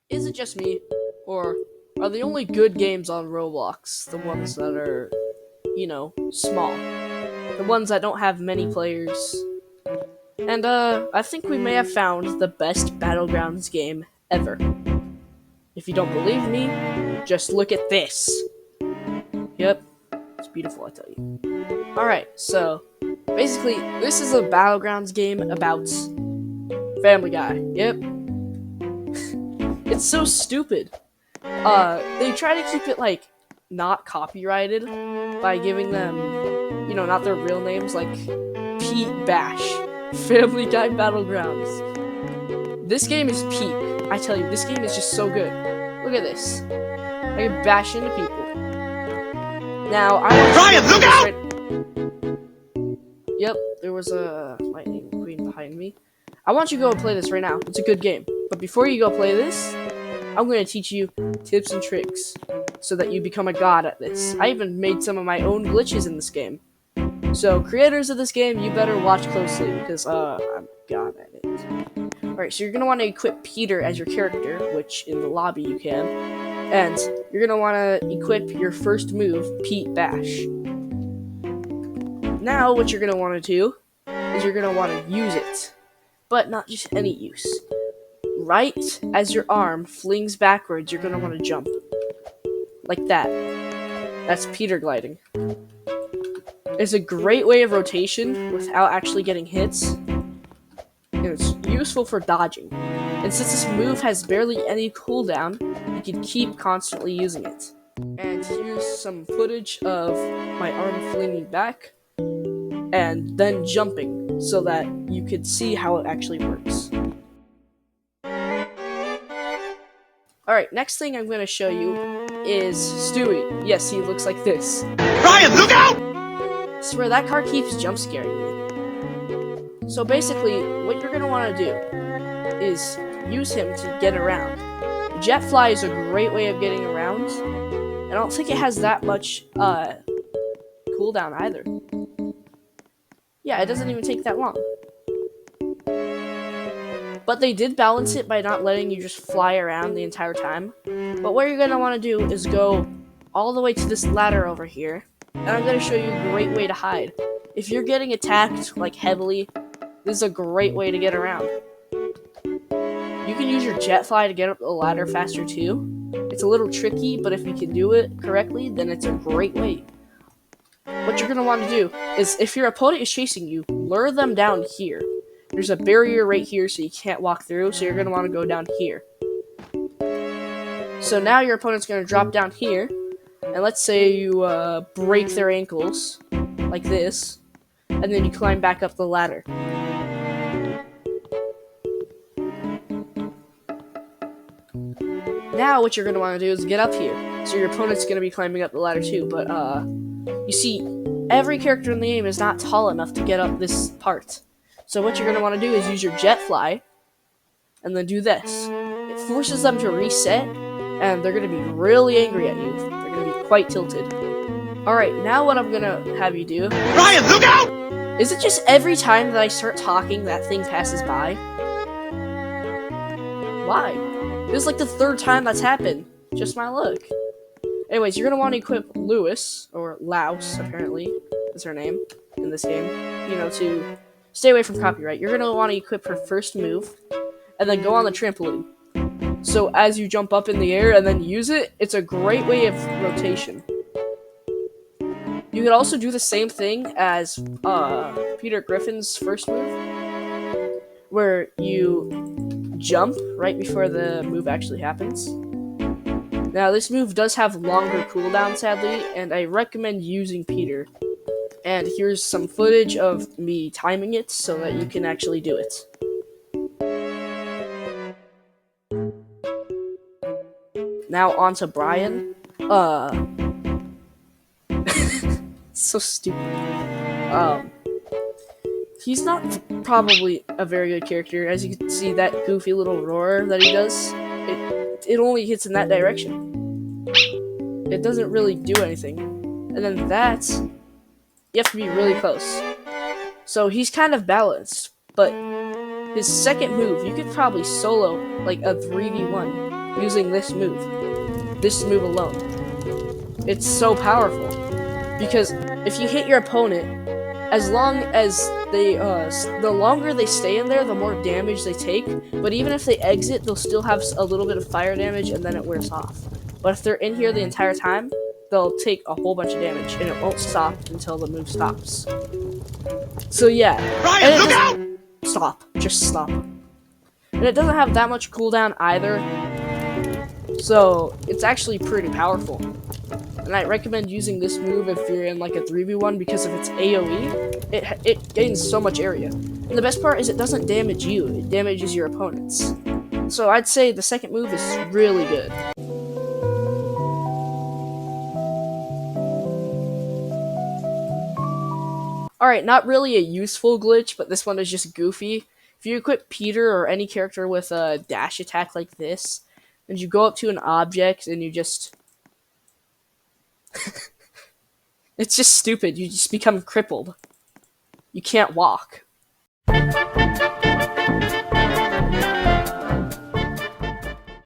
Is it just me, or are the only good games on Roblox the ones that are, small? The ones that don't have many players? And, I think we may have found the best Battlegrounds game ever. If you don't believe me, just look at this. Yep, it's beautiful, I tell you. Alright, so, basically, this is a Battlegrounds game about Family Guy. Yep. It's so stupid. They try to keep it, not copyrighted by giving them, not their real names, like Pete Bash. Family Guy Battlegrounds. This game is peak. I tell you, this game is just so good. Look at this. I can bash into people. Now, I want Ryan, look out! Yep, there was a lightning queen behind me. I want you to go and play this right now. It's a good game. But before you go play this, I'm going to teach you tips and tricks so that you become a god at this. I even made some of my own glitches in this game. So, creators of this game, you better watch closely because, I'm god at it. Alright, so you're going to want to equip Peter as your character, which in the lobby you can. And you're going to want to equip your first move, Pete Bash. Now, what you're going to want to do is you're going to want to use it. But not just any use. Right as your arm flings backwards, you're going to want to jump. Like that. That's Peter gliding. It's a great way of rotation without actually getting hits. And it's useful for dodging. And since this move has barely any cooldown, you can keep constantly using it. And here's some footage of my arm flinging back and then jumping so that you could see how it actually works. Alright, next thing I'm going to show you is Stewie. Yes, he looks like this. Ryan, look out! I swear, that car keeps jump scaring me. So basically, what you're going to want to do is use him to get around. Jet fly is a great way of getting around. I don't think it has that much cooldown either. Yeah, it doesn't even take that long. But they did balance it by not letting you just fly around the entire time. But what you're going to want to do is go all the way to this ladder over here. And I'm going to show you a great way to hide. If you're getting attacked, heavily, this is a great way to get around. You can use your jet fly to get up the ladder faster too. It's a little tricky, but if you can do it correctly, then it's a great way. What you're going to want to do is, if your opponent is chasing you, lure them down here. There's a barrier right here so you can't walk through, so you're going to want to go down here. So now your opponent's going to drop down here, and let's say you break their ankles, like this, and then you climb back up the ladder. Now what you're going to want to do is get up here, so your opponent's going to be climbing up the ladder too, but you see, every character in the game is not tall enough to get up this part. So what you're going to want to do is use your jet fly, and then do this. It forces them to reset, and they're going to be really angry at you. They're going to be quite tilted. Alright, now what I'm going to have you do... Ryan, look out! Is it just every time that I start talking, that thing passes by? Why? This is like the third time that's happened. Just my luck. Anyways, you're going to want to equip Lois, or Louse, apparently, is her name in this game, to stay away from copyright. You're going to want to equip her first move, and then go on the trampoline. So as you jump up in the air and then use it, it's a great way of rotation. You could also do the same thing as Peter Griffin's first move, where you jump right before the move actually happens. Now, this move does have longer cooldown, sadly, and I recommend using Peter. And here's some footage of me timing it so that you can actually do it. Now on to Brian. So stupid. He's not probably a very good character. As you can see, that goofy little roar that he does, it only hits in that direction. It doesn't really do anything. And then that's... You have to be really close. So he's kind of balanced, but his second move, you could probably solo, like, a 3v1. using this move. This move alone. It's so powerful. Because if you hit your opponent, as long as they, the longer they stay in there, the more damage they take. But even if they exit, they'll still have a little bit of fire damage and then it wears off. But if they're in here the entire time, they'll take a whole bunch of damage and it won't stop until the move stops. So yeah. Ryan, look out! Stop. Just stop. And it doesn't have that much cooldown either. So it's actually pretty powerful. And I recommend using this move if you're in like a 3v1 because of its AoE. It gains so much area. And the best part is it doesn't damage you, it damages your opponents. So I'd say the second move is really good. Alright, not really a useful glitch, but this one is just goofy. If you equip Peetah or any character with a dash attack like this, and you go up to an object and you just... It's just stupid, you just become crippled. You can't walk.